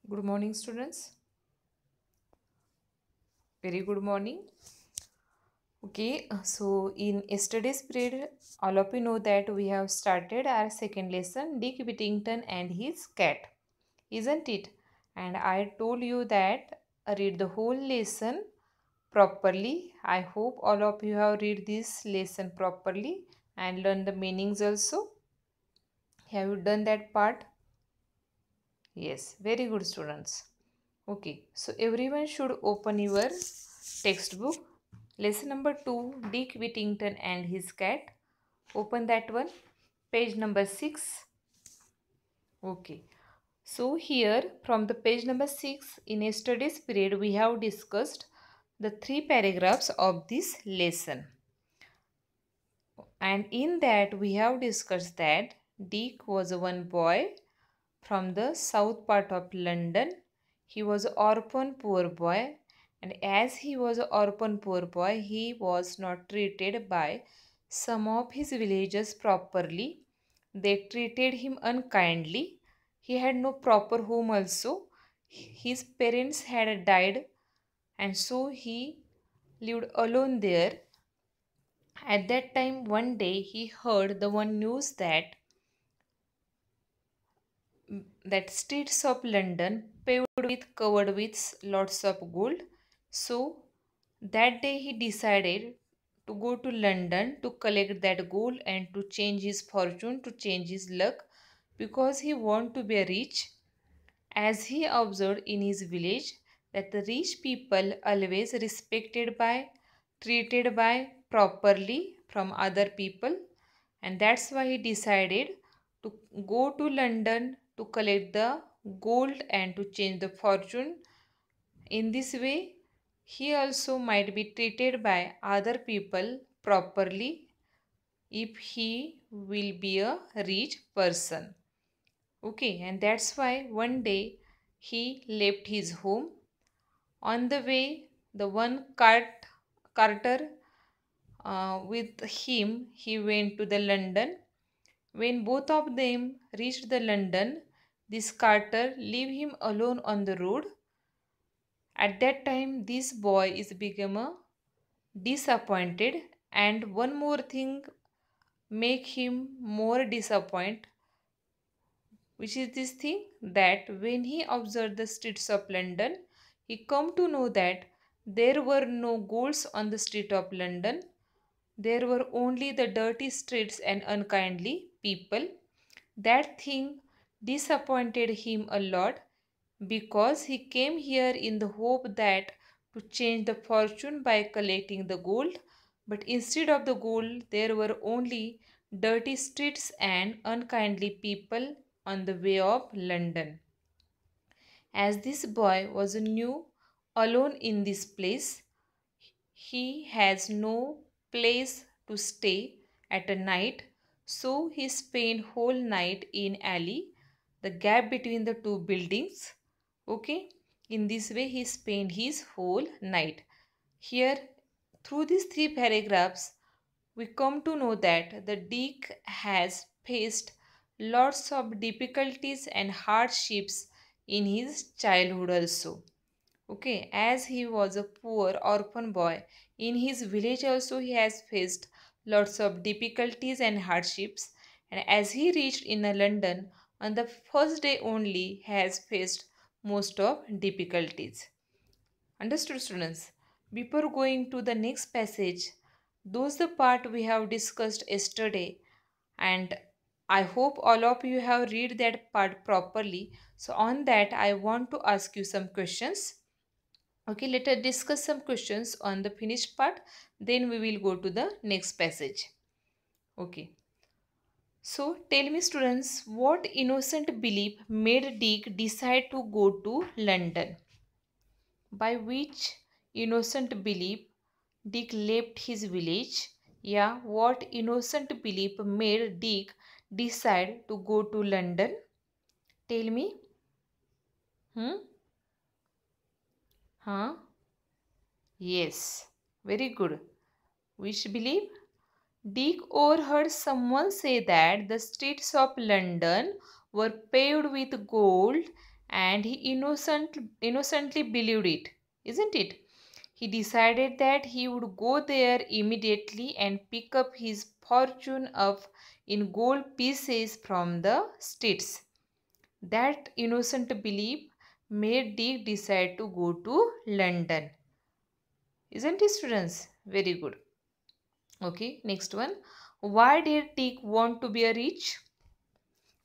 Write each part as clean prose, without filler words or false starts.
Good morning, students. Very good morning. Okay, so in yesterday's period, all of you know that we have started our second lesson, Dick Whittington and his cat, isn't it? And I told you that read the whole lesson properly. I hope all of you have read this lesson properly and learn the meanings also. Have you done that part? Yes, very good, students. Okay, so everyone should open your textbook. Lesson number 2, Dick Whittington and his cat. Open that one. Page number 6. Okay. So here from the page number 6 in yesterday's period we have discussed the 3 paragraphs of this lesson. And in that we have discussed that Dick was one boy from the south part of London. He was an orphan poor boy, and as he was an orphan poor boy, he was not treated by some of his villagers properly. They treated him unkindly. He had no proper home also. His parents had died, and so he lived alone there. At that time, one day he heard the one news that streets of London paved with covered with lots of gold. So that day he decided to go to London to collect that gold and to change his fortune, to change his luck, because he want to be rich. As he observed in his village that the rich people always respected by, treated by properly from other people, and that's why he decided to go to London to collect the gold and to change the fortune. In this way, he also might be treated by other people properly if he will be a rich person. Okay, and that's why one day he left his home. On the way, the one carter with him, he went to the London. When both of them reached the London, this carter leave him alone on the road. At that time, this boy is become a disappointed, and one more thing make him more disappointed, which is this thing that when he observed the streets of London, he come to know that there were no golds on the street of London. There were only the dirty streets and unkindly people. That thing disappointed him a lot because he came here in the hope that to change the fortune by collecting the gold, but instead of the gold there were only dirty streets and unkindly people on the way of London. As this boy was new alone in this place, he has no place to stay at a night, so he spent whole night in alley, the gap between the two buildings. Okay, in this way he spent his whole night. Here, through these 3 paragraphs, we come to know that the Dick has faced lots of difficulties and hardships in his childhood also. Okay, as he was a poor orphan boy, in his village also he has faced lots of difficulties and hardships. And as he reached in London, on the first day only has faced most of difficulties. Understood, students? Before going to the next passage, those the part we have discussed yesterday, and I hope all of you have read that part properly. So on that, I want to ask you some questions. Okay, let us discuss some questions on the finished part. Then we will go to the next passage. Okay. So tell me, students, what innocent belief made Dick decide to go to London? By which innocent belief Dick left his village? Yeah, what innocent belief made Dick decide to go to London? Tell me. Hmm? Huh? Yes. Very good. Which belief? Dick overheard someone say that the streets of London were paved with gold and he innocently believed it, isn't it? He decided that he would go there immediately and pick up his fortune of in gold pieces from the streets. That innocent belief made Dick decide to go to London. Isn't it, students? Very good. Okay, next one. Why did Dick want to be a rich?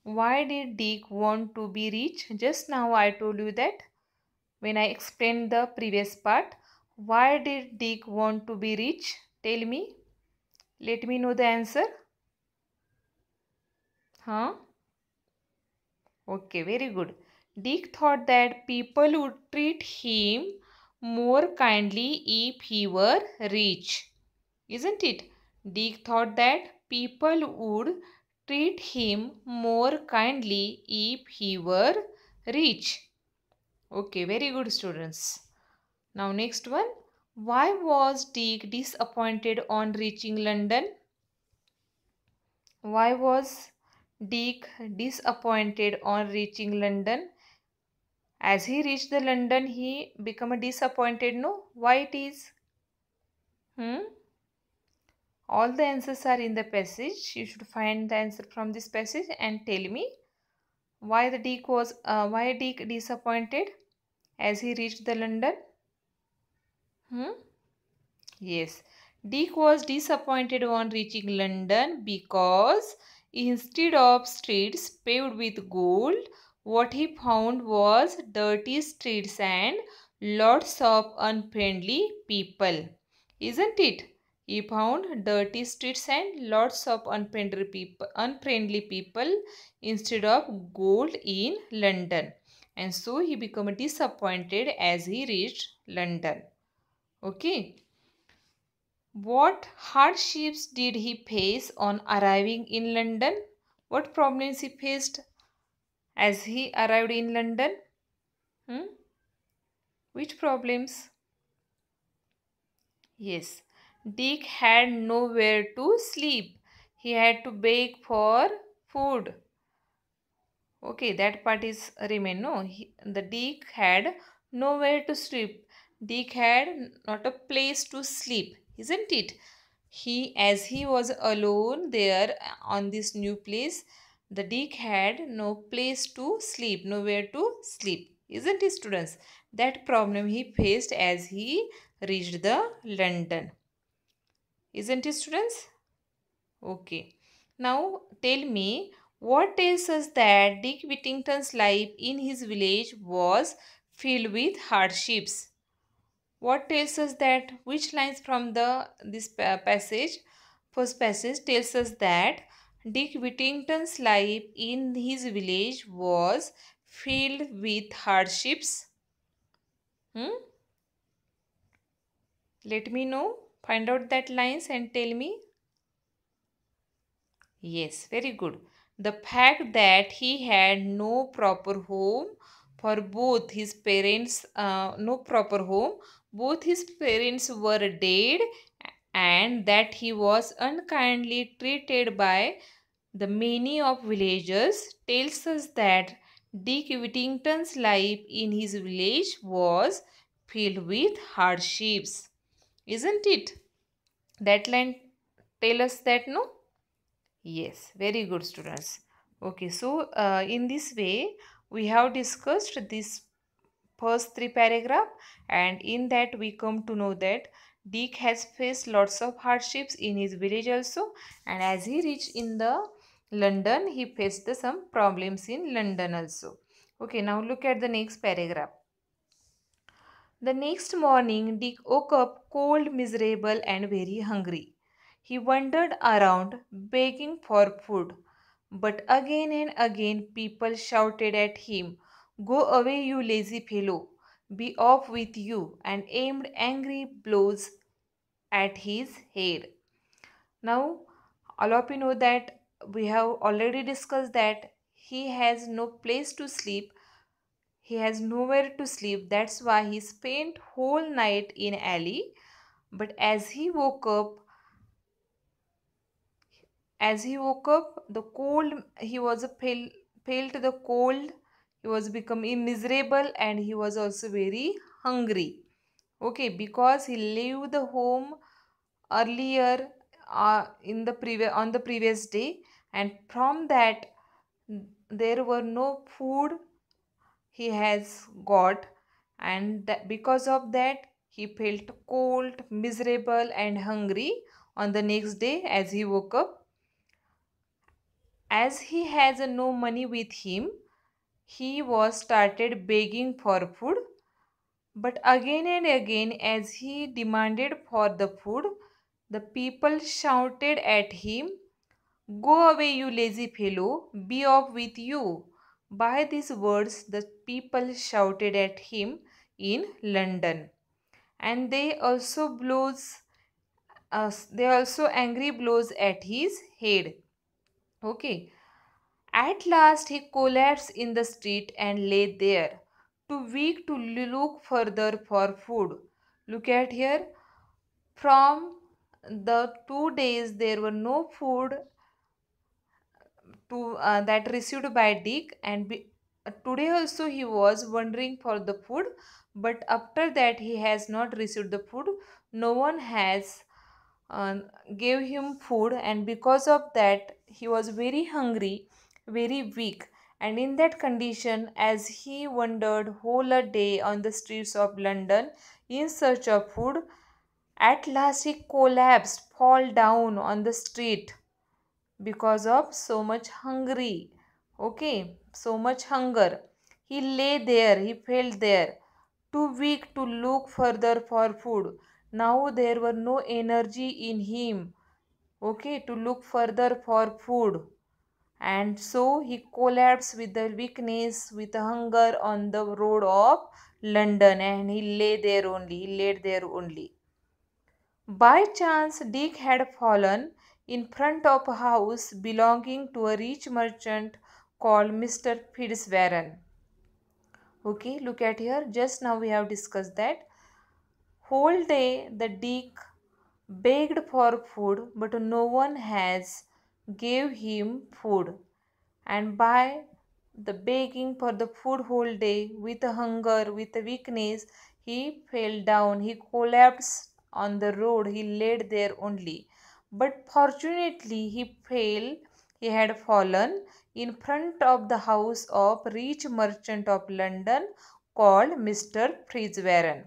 Why did Dick want to be rich? Just now I told you that when I explained the previous part. Why did Dick want to be rich? Tell me. Let me know the answer. Huh? Okay, very good. Dick thought that people would treat him more kindly if he were rich. Isn't it? Dick thought that people would treat him more kindly if he were rich. Okay, very good, students. Now next one. Why was Dick disappointed on reaching London? Why was Dick disappointed on reaching London? As he reached the London, he became a disappointed. No, why it is? Hmm? All the answers are in the passage. You should find the answer from this passage and tell me why Dick disappointed as he reached the London. Hmm? Yes, Dick was disappointed on reaching London because instead of streets paved with gold, what he found was dirty streets and lots of unfriendly people. Isn't it? He found dirty streets and lots of unfriendly people instead of gold in London. And so he became disappointed as he reached London. Okay. What hardships did he face on arriving in London? What problems he faced as he arrived in London? Hmm? Which problems? Yes, Dick had nowhere to sleep. He had to beg for food. Okay, that part is remain. No, the Dick had nowhere to sleep. Dick had not a place to sleep, isn't it? As he was alone there on this new place, the Dick had no place to sleep, nowhere to sleep, isn't it, students? That problem he faced as he reached the London, isn't it, students? Okay. Now tell me, what tells us that Dick Whittington's life in his village was filled with hardships? What tells us that which lines from passage, first passage tells us that Dick Whittington's life in his village was filled with hardships? Hmm? Let me know. Find out that lines and tell me. Yes, very good. The fact that he had no proper home for both his parents, both his parents were dead, and that he was unkindly treated by the many of villagers tells us that Dick Whittington's life in his village was filled with hardships. Isn't it? That line tell us that, no? Yes, very good, students. Okay, so in this way, we have discussed this first three paragraph, and in that we come to know that Dick has faced lots of hardships in his village also, and as he reached in the London, he faced some problems in London also. Okay, now look at the next paragraph. The next morning, Dick woke up cold, miserable, and very hungry. He wandered around begging for food, but again and again people shouted at him, "Go away, you lazy fellow! Be off with you!" and aimed angry blows at his head. Now, all of you know that we have already discussed that he has no place to sleep, he has nowhere to sleep. That's why he spent whole night in alley. But as he woke up, the cold he was felt the cold he was becoming miserable and he was also very hungry. Okay, because he left the home earlier in the previous day, and from that there were no food he has got, and because of that he felt cold, miserable and hungry on the next day as he woke up. As he has no money with him, he was started begging for food. But again and again, as he demanded for the food, the people shouted at him, "Go away, you lazy fellow, be off with you." By these words, the people shouted at him in London. And they also angry blows at his head. Okay. At last he collapsed in the street and lay there, too weak to look further for food. Look at here. From the 2 days there were no food to that received by Dick, and today also he was wondering for the food, but after that he has not received the food. No one has uh, gave him food, and because of that he was very hungry, very weak, and in that condition, as he wandered whole a day on the streets of London in search of food, at last he collapsed, fall down on the street because of so much hungry. Okay, so much hunger. He lay there, he fell there, too weak to look further for food. Now there were no energy in him, okay, to look further for food, and so he collapsed with the weakness, with the hunger on the road of London, and he lay there only, he laid there only. By chance, Dick had fallen in front of a house belonging to a rich merchant called Mr. Fitzwarren. Okay, look at here. Just now we have discussed that. Whole day the Dick begged for food, but no one has gave him food. And by the begging for the food whole day, with hunger, with weakness, he fell down, he collapsed on the road, he laid there only. But fortunately he had fallen in front of the house of rich merchant of London called Mr. Fitzwarren.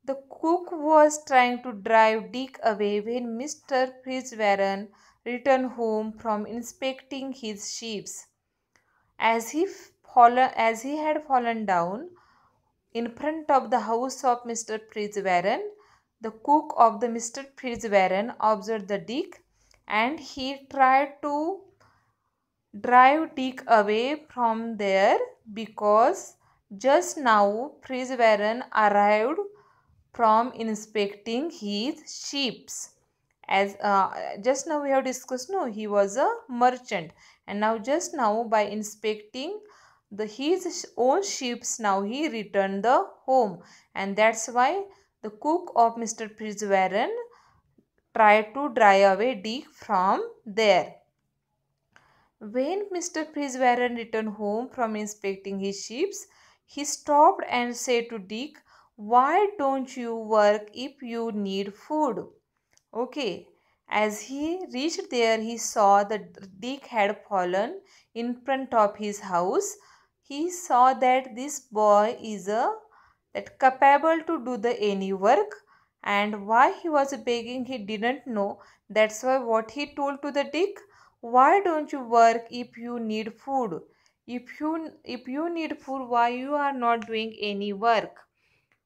The cook was trying to drive Dick away when Mr. Fitzwarren returned home from inspecting his sheep. As he had fallen down in front of the house of Mr. Fitzwarren, the cook of the Mr. Fitzwarren observed the Dick, and he tried to drive Dick away from there, because just now Fitzwarren arrived from inspecting his sheep. As just now we have discussed, no, he was a merchant, and now just now by inspecting his own sheep, now he returned the home, and that's why the cook of Mr. Fitzwarren tried to drive away Dick from there. When Mr. Fitzwarren returned home from inspecting his sheep, he stopped and said to Dick, "Why don't you work if you need food?" Okay, as he reached there, he saw that Dick had fallen in front of his house. He saw that this boy is that capable to do the any work, and why he was begging he didn't know. That's why what he told to the Dick, "Why don't you work if you need food? If you need food, why you are not doing any work?"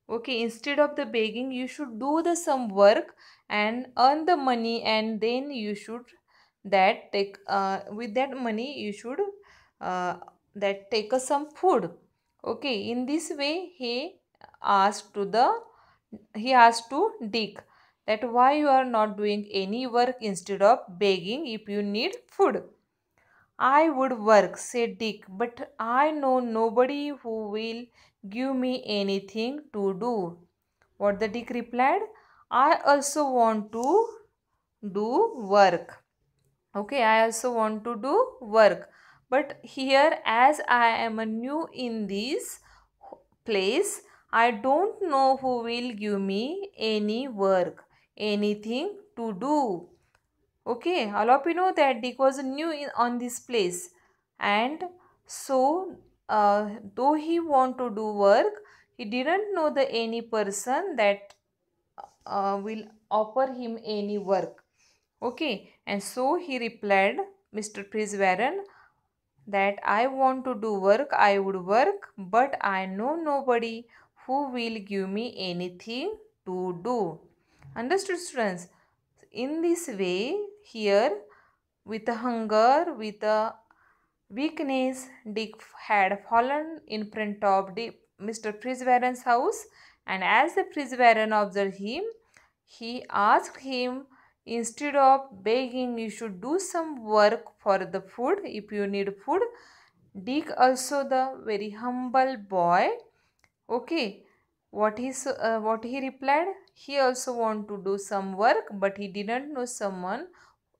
Okay, instead of the begging, you should do the some work and earn the money, and then you should that take with that money you should uh, that take some food. Okay, in this way he asked to Dick that why you are not doing any work instead of begging if you need food. "I would work," said Dick, "but I know nobody who will give me anything to do." What the Dick replied, "I also want to do work. Okay, I also want to do work. But here, as I am a new in this place, I don't know who will give me any work, anything to do. Okay, all of you know that Dick was new on this place, and so though he want to do work, he didn't know the any person that will offer him any work. Okay, and so he replied, Mr. Prisvaran, that I want to do work, I would work, but I know nobody who will give me anything to do. Understood, students? In this way, here, with a hunger, with a weakness, Dick had fallen in front of Mr. Prisvaran's house, and as the Prisvaran observed him, he asked him, instead of begging, you should do some work for the food if you need food. Dick, also the very humble boy, okay, what he replied, he also want to do some work, but he didn't know someone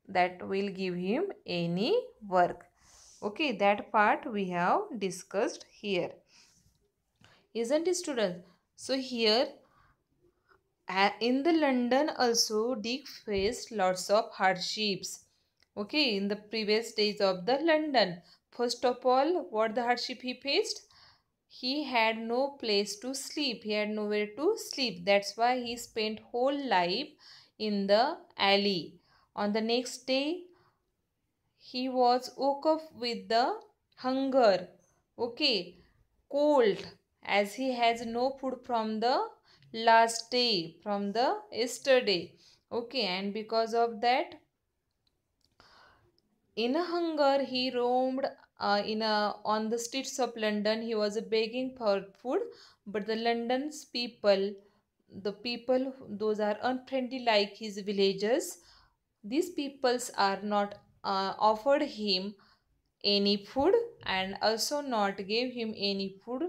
that will give him any work. Okay, that part we have discussed here, isn't it, students? So here, in the London also, Dick faced lots of hardships. Okay, in the previous days of the London, first of all, what the hardship he faced? He had no place to sleep. He had nowhere to sleep. That's why he spent whole life in the alley. On the next day, he was woke up with the hunger. Okay, cold, as he has no food from the last day, from the yesterday. Okay, and because of that, in a hunger, he roamed on the streets of London. He was begging for food, but the London's people, the people, those are unfriendly like his villagers. These peoples are not offered him any food, and also not gave him any food.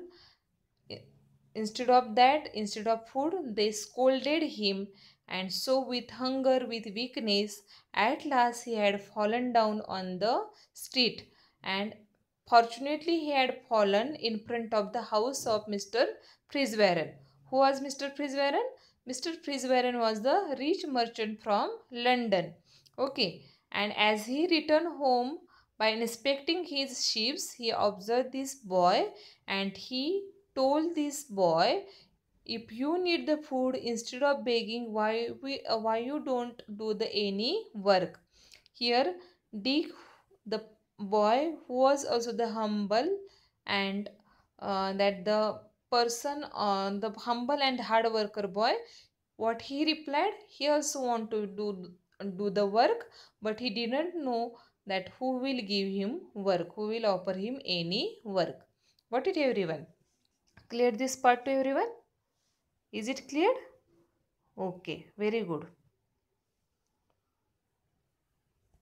Instead of that, instead of food, they scolded him, and so with hunger, with weakness, at last he had fallen down on the street. And fortunately, he had fallen in front of the house of Mr. Prisvaran. Who was Mr. Prisvaran? Mr. Prisvaran was the rich merchant from London. Okay, and as he returned home, by inspecting his ships, he observed this boy, and he told this boy, if you need the food, instead of begging, why you don't do the any work. Here, Dick, the boy who was also the humble, and that the person, the humble and hard worker boy, what he replied, he also want to do the work, but he didn't know that who will give him work, who will offer him any work. Got it, everyone? Clear this part to everyone? Is it clear? Okay, very good.